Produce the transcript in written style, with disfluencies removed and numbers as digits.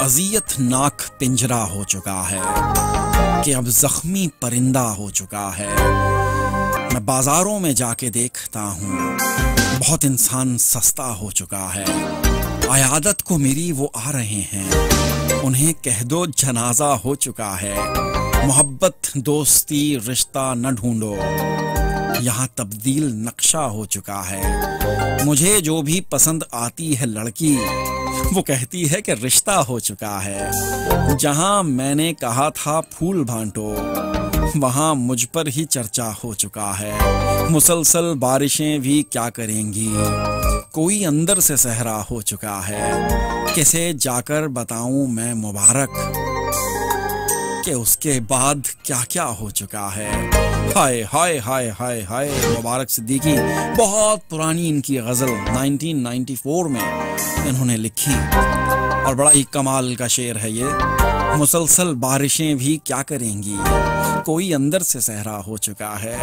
अज़ियतनाक पिंजरा हो चुका है कि अब जख्मी परिंदा हो चुका है। मैं बाजारों में जाके देखता हूँ, बहुत इंसान सस्ता हो चुका है। आयादत को मेरी वो आ रहे हैं, उन्हें कह दो जनाजा हो चुका है। मोहब्बत दोस्ती रिश्ता न ढूंढो, यहाँ तब्दील नक्शा हो चुका है। मुझे जो भी पसंद आती है लड़की, वो कहती है कि रिश्ता हो चुका है। जहाँ मैंने कहा था फूल बांटो, वहाँ मुझ पर ही चर्चा हो चुका है। मुसलसल बारिशें भी क्या करेंगी, कोई अंदर से सहरा हो चुका है। किसे जाकर बताऊं मैं मुबारक, कि उसके बाद क्या क्या हो चुका है। हाय हाय हाय हाय हाय। मुबारक सिद्दीकी, बहुत पुरानी इनकी गज़ल 1994 में इन्होंने लिखी और बड़ा ही कमाल का शेर है ये। मुसलसल बारिशें भी क्या करेंगी, कोई अंदर से सहरा हो चुका है।